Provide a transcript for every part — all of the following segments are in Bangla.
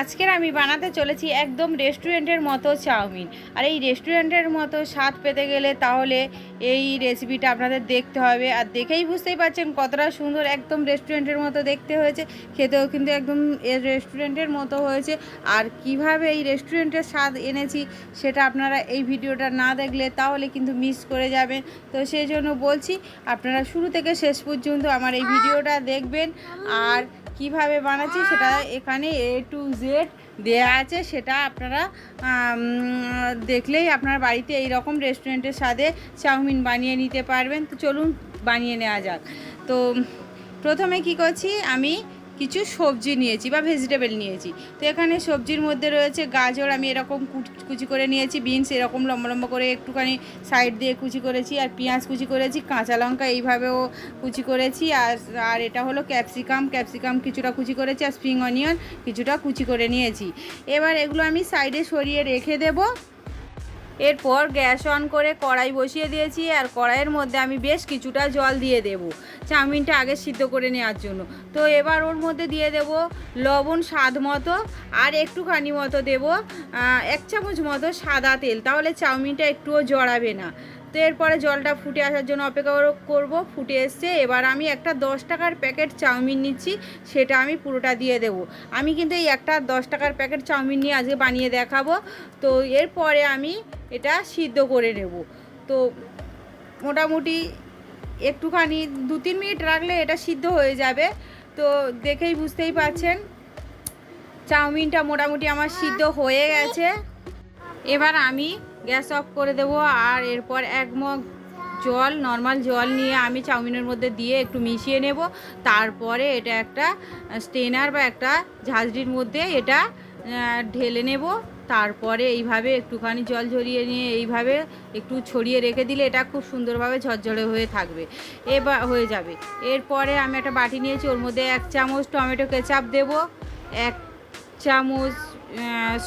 আজকের আমি বানাতে চলেছি একদম রেস্টুরেন্টের মতো চাউমিন। আর এই রেস্টুরেন্টের মতো স্বাদ পেতে গেলে তাহলে এই রেসিপিটা আপনাদের দেখতে হবে। আর দেখেই বুঝতেই পারছেন কতটা সুন্দর, একদম রেস্টুরেন্টের মতো দেখতে হয়েছে, খেতেও কিন্তু একদম রেস্টুরেন্টের মতো হয়েছে। আর কিভাবে এই রেস্টুরেন্টের স্বাদ এনেছি সেটা আপনারা এই ভিডিওটা না দেখলে তাহলে কিন্তু মিস করে যাবেন। তো সেই জন্য বলছি আপনারা শুরু থেকে শেষ পর্যন্ত আমার এই ভিডিওটা দেখবেন। আর কিভাবে বানাচ্ছি সেটা এখানে A to Z দেয়া আছে, সেটা আপনারা দেখলেই আপনার বাড়িতে এই রকম রেস্টুরেন্টের স্বাদে চাউমিন বানিয়ে নিতে পারবেন। তো চলুন বানিয়ে নেওয়া যাক। তো প্রথমে কি করছি, আমি কিছু সবজি নিয়েছি বা ভেজিটেবল নিয়েছি। তো এখানে সবজির মধ্যে রয়েছে গাজর, আমি এরকম কুচি করে নিয়েছি। বিনস এরকম লম্বা লম্বা করে একটুখানি সাইড দিয়ে কুচি করেছি। আর পেঁয়াজ কুচি করেছি, কাঁচা লঙ্কা এইভাবেও কুচি করেছি। আর এটা হলো ক্যাপসিকাম কিছুটা কুচি করেছি। আর স্প্রিং অনিয়ন কিছুটা কুচি করে নিয়েছি। এবার এগুলো আমি সাইডে সরিয়ে রেখে দেবো। এরপর গ্যাস অন করে কড়াই বসিয়ে দিয়েছি। আর কড়াইয়ের মধ্যে আমি বেশ কিছুটা জল দিয়ে দেব চাউমিনটা আগে সিদ্ধ করে নেওয়ার জন্য। তো এবার ওর মধ্যে দিয়ে দেব লবণ স্বাদ মতো, আর একটুখানি মতো দেব 1 চামচ মতো সাদা তেল, তাহলে চাউমিনটা একটুও জড়াবে না। তো এরপরে জলটা ফুটে আসার জন্য অপেক্ষা করব। ফুটে এসছে। এবার আমি একটা 10 টাকার প্যাকেট চাউমিন নিচ্ছি, সেটা আমি পুরোটা দিয়ে দেব। আমি কিন্তু এই একটা 10 টাকার প্যাকেট চাউমিন নিয়ে আজকে বানিয়ে দেখাবো। তো এরপরে আমি এটা সিদ্ধ করে নেব। তো মোটামুটি একটুখানি 2-3 মিনিট রাখলে এটা সিদ্ধ হয়ে যাবে। তো দেখেই বুঝতেই পারছেন চাউমিনটা মোটামুটি আমার সিদ্ধ হয়ে গেছে। এবার আমি গ্যাস অফ করে দেব। আর এরপর 1 মগ জল, নর্মাল জল নিয়ে আমি চাউমিনের মধ্যে দিয়ে একটু মিশিয়ে নেব। তারপরে এটা একটা স্ট্রেনার বা একটা ঝাঁঝরির মধ্যে এটা ঢেলে নেব। তারপরে এইভাবে একটুখানি জল ঝরিয়ে নিয়ে এইভাবে একটু ছড়িয়ে রেখে দিলে এটা খুব সুন্দরভাবে ঝরঝরে হয়ে থাকবে, এবার হয়ে যাবে। এরপরে আমি একটা বাটি নিয়েছি, ওর মধ্যে 1 চামচ টমেটো কেচাপ দেব, 1 চামচ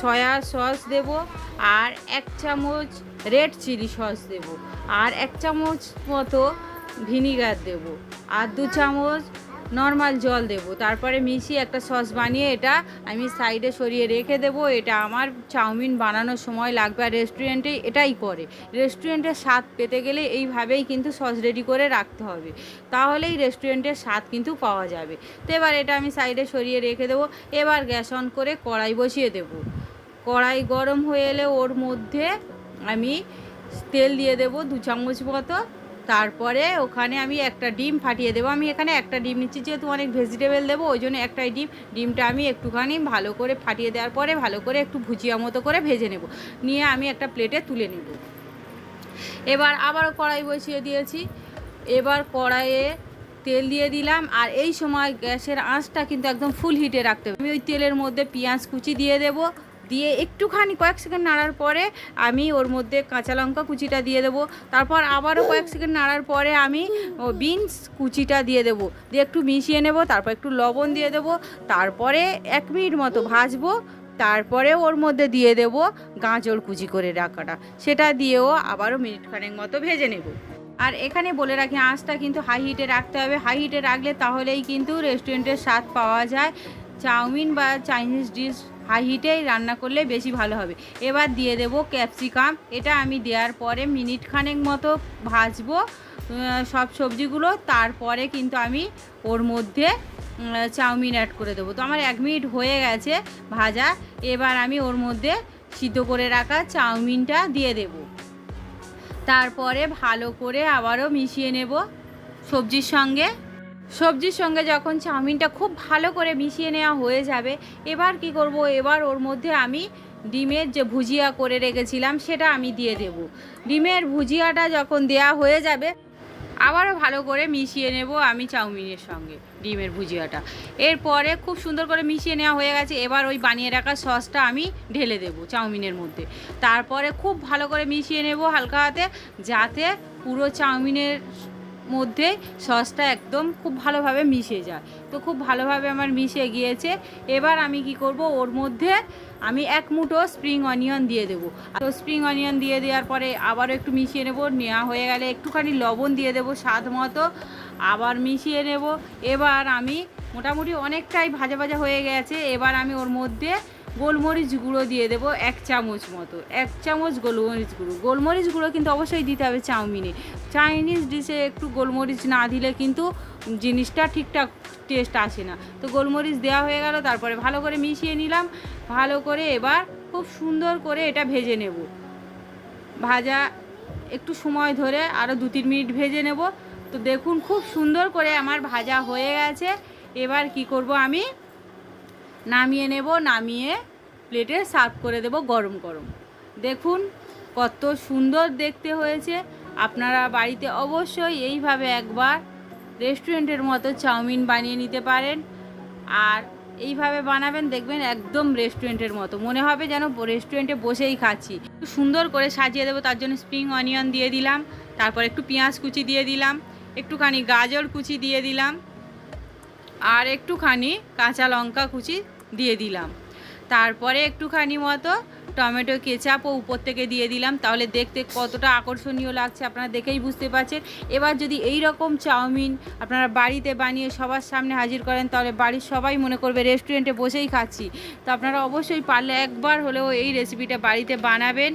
সয়া সস দেব, আর 1 চামচ রেড চিলি সস দেব, আর 1 চামচ মতো ভিনিগার দেব, আর 2 চামচ নর্মাল জল দেব। তারপরে মিশিয়ে একটা সস বানিয়ে এটা আমি সাইডে সরিয়ে রেখে দেব। এটা আমার চাউমিন বানানোর সময় লাগবে। আর রেস্টুরেন্টে এটাই করে, রেস্টুরেন্টের স্বাদ পেতে গেলে এইভাবেই কিন্তু সস রেডি করে রাখতে হবে, তাহলেই রেস্টুরেন্টের স্বাদ কিন্তু পাওয়া যাবে। তো এবার এটা আমি সাইডে সরিয়ে রেখে দেবো। এবার গ্যাস অন করে কড়াই বসিয়ে দেব। কড়াই গরম হয়ে এলে ওর মধ্যে আমি তেল দিয়ে দেব 2 চামচ মতো। তারপরে ওখানে আমি একটা ডিম ফাটিয়ে দেবো। আমি এখানে একটা ডিম নিচ্ছি, যেহেতু অনেক ভেজিটেবল দেবো ওই জন্য একটাই ডিমটা আমি একটুখানি ভালো করে ফাটিয়ে দেওয়ার পরে ভালো করে একটু ভুজিয়া মতো করে ভেজে নেব, নিয়ে আমি একটা প্লেটে তুলে নেব। এবার আবারও কড়াই বসিয়ে দিয়েছি। এবার কড়াইয়ে তেল দিয়ে দিলাম। আর এই সময় গ্যাসের আঁচটা কিন্তু একদম ফুল হিটে রাখতে হবে। আমি ওই তেলের মধ্যে পেঁয়াজ কুচি দিয়ে দেব, দিয়ে একটুখানি কয়েক সেকেন্ড নাড়ার পরে আমি ওর মধ্যে কাঁচা লঙ্কা কুচিটা দিয়ে দেবো। তারপর আবারও কয়েক সেকেন্ড নাড়ার পরে আমি বিনস কুচিটা দিয়ে দেবো, দিয়ে একটু মিশিয়ে নেব। তারপর একটু লবণ দিয়ে দেবো। তারপরে 1 মিনিট মতো ভাজবো। তারপরে ওর মধ্যে দিয়ে দেব গাজর কুচি করে রাখাটা, সেটা দিয়েও আবারও মিনিটখানেক মতো ভেজে নেব। আর এখানে বলে রাখি আঁচটা কিন্তু হাই হিটে রাখতে হবে। হাই হিটে রাখলে তাহলেই কিন্তু রেস্টুরেন্টের স্বাদ পাওয়া যায়। চাউমিন বা চাইনিজ ডিশ হাই হিটেই রান্না করলে বেশি ভালো হবে। এবার দিয়ে দেব ক্যাপসিকাম। এটা আমি দেওয়ার পরে মিনিটখানেক মতো ভাজবো সব সবজিগুলো। তারপরে কিন্তু আমি ওর মধ্যে চাউমিন অ্যাড করে দেবো। তো আমার 1 মিনিট হয়ে গেছে ভাজা। এবার আমি ওর মধ্যে সিদ্ধ করে রাখা চাউমিনটা দিয়ে দেব। তারপরে ভালো করে আবারও মিশিয়ে নেব সবজির সঙ্গে। যখন চাউমিনটা খুব ভালো করে মিশিয়ে নেওয়া হয়ে যাবে, এবার কি করব, এবার ওর মধ্যে আমি ডিমের যে ভুজিয়া করে রেখেছিলাম সেটা আমি দিয়ে দেব। ডিমের ভুজিয়াটা যখন দেয়া হয়ে যাবে আবারও ভালো করে মিশিয়ে নেব আমি চাউমিনের সঙ্গে ডিমের ভুজিয়াটা। এরপরে খুব সুন্দর করে মিশিয়ে নেওয়া হয়ে গেছে। এবার ওই বানিয়ে রাখা সসটা আমি ঢেলে দেব চাউমিনের মধ্যে। তারপরে খুব ভালো করে মিশিয়ে নেব হালকা হাতে, যাতে পুরো চাউমিনের মধ্যে সসটা একদম খুব ভালোভাবে মিশে যায়। তো খুব ভালোভাবে আমার মিশে গিয়েছে। এবার আমি কি করব, ওর মধ্যে আমি 1 মুঠো স্প্রিং অনিয়ন দিয়ে দেবো। তো স্প্রিং অনিয়ন দিয়ে দেওয়ার পরে আবারও একটু মিশিয়ে নেব। নেওয়া হয়ে গেলে একটুখানি লবণ দিয়ে দেবো স্বাদ মতো, আবার মিশিয়ে নেব। এবার আমি মোটামুটি অনেকটাই ভাজা ভাজা হয়ে গেছে। এবার আমি ওর মধ্যে গোলমরিচ গুঁড়ো দিয়ে দেবো 1 চামচ মতো, 1 চামচ গোলমরিচ গুঁড়ো। গোলমরিচ গুঁড়ো কিন্তু অবশ্যই দিতে হবে চাউমিনে। চাইনিজ ডিশে একটু গোলমরিচ না দিলে কিন্তু জিনিসটা ঠিকঠাক টেস্ট আসে না। তো গোলমরিচ দেওয়া হয়ে গেল, তারপরে ভালো করে মিশিয়ে নিলাম। ভালো করে এবার খুব সুন্দর করে এটা ভেজে নেব। ভাজা একটু সময় ধরে আরও 2-3 মিনিট ভেজে নেব। তো দেখুন খুব সুন্দর করে আমার ভাজা হয়ে গেছে। এবার কি করব, আমি নামিয়ে নেব, নামিয়ে প্লেটে সার্ভ করে দেব গরম গরম। দেখুন কত সুন্দর দেখতে হয়েছে। আপনারা বাড়িতে অবশ্যই এইভাবে একবার রেস্টুরেন্টের মতো চাউমিন বানিয়ে নিতে পারেন। আর এইভাবে বানাবেন, দেখবেন একদম রেস্টুরেন্টের মতো মনে হবে যেন রেস্টুরেন্টে বসেই খাচ্ছি। একটু সুন্দর করে সাজিয়ে দেবো, তার জন্য স্প্রিং অনিয়ন দিয়ে দিলাম, তারপর একটু পেঁয়াজ কুচি দিয়ে দিলাম, একটুখানি গাজর কুচি দিয়ে দিলাম, আর একটুখানি কাঁচা লঙ্কা কুচি দিয়ে দিলাম। তারপরে একটুখানি মতো টমেটো কেচাপও উপর থেকে দিয়ে দিলাম। তাহলে দেখতে কতটা আকর্ষণীয় লাগছে আপনারা দেখেই বুঝতে পারছেন। এবার যদি এই রকম চাউমিন আপনারা বাড়িতে বানিয়ে সবার সামনে হাজির করেন, তাহলে বাড়ির সবাই মনে করবে রেস্টুরেন্টে বসেই খাচ্ছি। তো আপনারা অবশ্যই পারলে একবার হলেও এই রেসিপিটা বাড়িতে বানাবেন।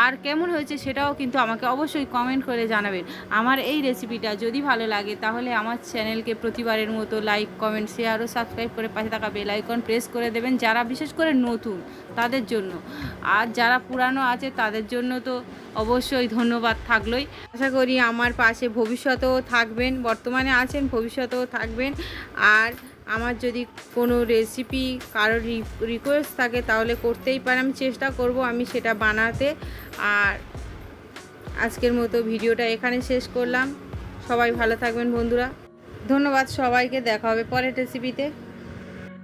আর কেমন হয়েছে সেটাও কিন্তু আমাকে অবশ্যই কমেন্ট করে জানাবেন। আমার এই রেসিপিটা যদি ভালো লাগে তাহলে আমার চ্যানেলকে প্রতিবারের মতো লাইক, কমেন্ট, শেয়ার ও সাবস্ক্রাইব করে পাশে থাকা বেল আইকন প্রেস করে দেবেন, যারা বিশেষ করে নতুন তাদের জন্য। আর যারা পুরানো আছে তাদের জন্য তো অবশ্যই ধন্যবাদ থাকলোই। আশা করি আমার পাশে ভবিষ্যতেও থাকবেন, বর্তমানে আছেন, ভবিষ্যতেও থাকবেন। আর আমার যদি কোনো রেসিপি কারোর রিকোয়েস্ট থাকে তাহলে করতেই পারেন, আমি চেষ্টা করব আমি সেটা বানাতে। আর আজকের মতো ভিডিওটা এখানে শেষ করলাম। সবাই ভালো থাকবেন বন্ধুরা, ধন্যবাদ সবাইকে, দেখা হবে পরের রেসিপিতে।